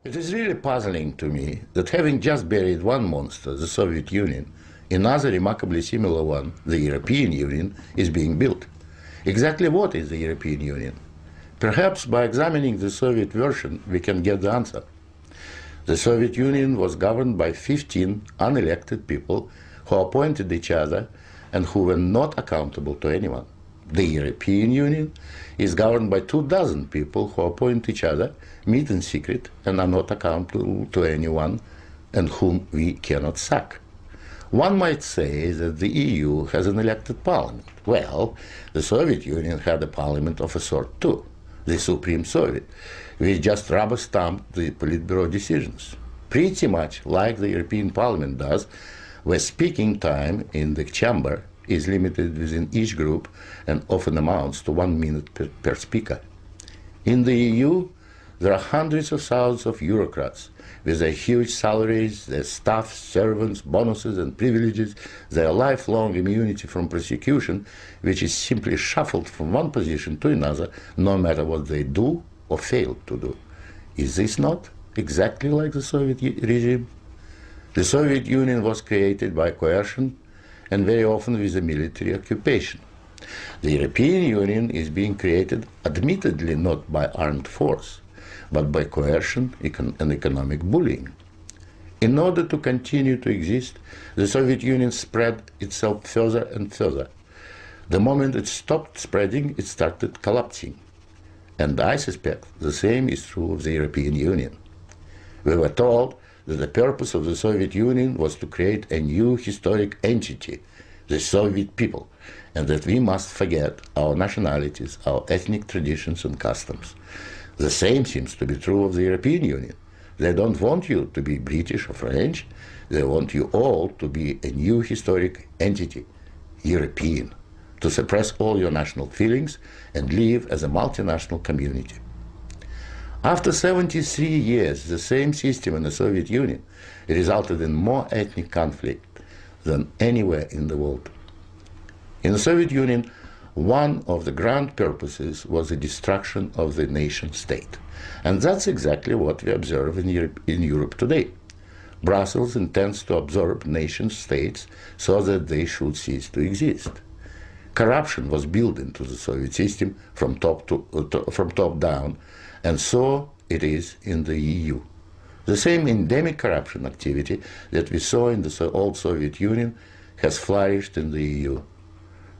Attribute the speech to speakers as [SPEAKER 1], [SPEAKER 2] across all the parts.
[SPEAKER 1] It is really puzzling to me that having just buried one monster, the Soviet Union, another remarkably similar one, the European Union, is being built. Exactly what is the European Union? Perhaps by examining the Soviet version we can get the answer. The Soviet Union was governed by 15 unelected people who appointed each other and who were not accountable to anyone. The European Union is governed by 24 people who appoint each other, meet in secret, and are not accountable to anyone, and whom we cannot sack. One might say that the EU has an elected parliament. Well, the Soviet Union had a parliament of a sort too, the Supreme Soviet, which just rubber-stamped the Politburo decisions, pretty much like the European Parliament does, where speaking time in the chamber is limited within each group and often amounts to 1 minute per speaker. In the EU, there are hundreds of thousands of bureaucrats with their huge salaries, their staff, servants, bonuses and privileges, their lifelong immunity from prosecution, which is simply shuffled from one position to another, no matter what they do or fail to do. Is this not exactly like the Soviet regime? The Soviet Union was created by coercion and very often with a military occupation. The European Union is being created admittedly not by armed force, but by coercion and economic bullying. In order to continue to exist, the Soviet Union spread itself further and further. The moment it stopped spreading, it started collapsing. And I suspect the same is true of the European Union. We were told that the purpose of the Soviet Union was to create a new historic entity, the Soviet people, and that we must forget our nationalities, our ethnic traditions and customs. The same seems to be true of the European Union. They don't want you to be British or French, they want you all to be a new historic entity, European, to suppress all your national feelings and live as a multinational community. After 73 years, the same system in the Soviet Union resulted in more ethnic conflict than anywhere in the world. In the Soviet Union, one of the grand purposes was the destruction of the nation-state. And that's exactly what we observe in Europe today. Brussels intends to absorb nation-states so that they should cease to exist. Corruption was built into the Soviet system from top down, and so it is in the EU. The same endemic corruption activity that we saw in the old Soviet Union has flourished in the EU.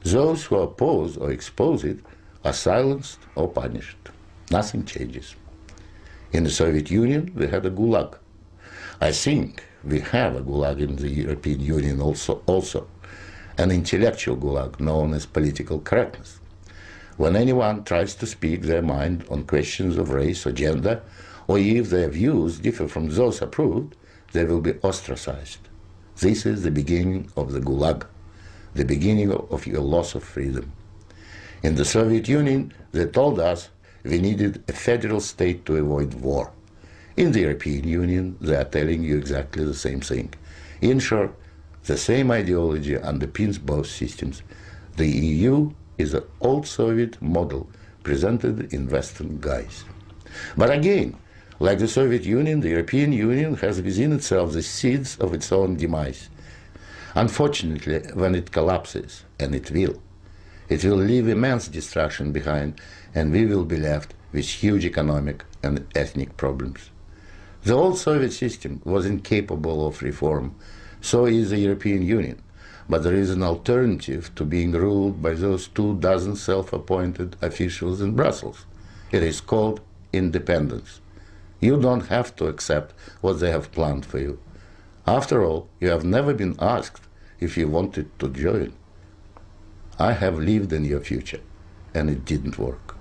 [SPEAKER 1] Those who oppose or expose it are silenced or punished. Nothing changes. In the Soviet Union, we had a gulag. I think we have a gulag in the European Union also, an intellectual gulag known as political correctness. When anyone tries to speak their mind on questions of race or gender, or if their views differ from those approved, they will be ostracized. This is the beginning of the gulag, the beginning of your loss of freedom. In the Soviet Union, they told us we needed a federal state to avoid war. In the European Union, they are telling you exactly the same thing. In short, the same ideology underpins both systems. The EU is an old Soviet model presented in Western guise. But again, like the Soviet Union, the European Union has within itself the seeds of its own demise. Unfortunately, when it collapses, and it will leave immense destruction behind, and we will be left with huge economic and ethnic problems. The old Soviet system was incapable of reform, so is the European Union. But there is an alternative to being ruled by those 24 self-appointed officials in Brussels. It is called independence. You don't have to accept what they have planned for you. After all, you have never been asked if you wanted to join. I have lived in your future, and it didn't work.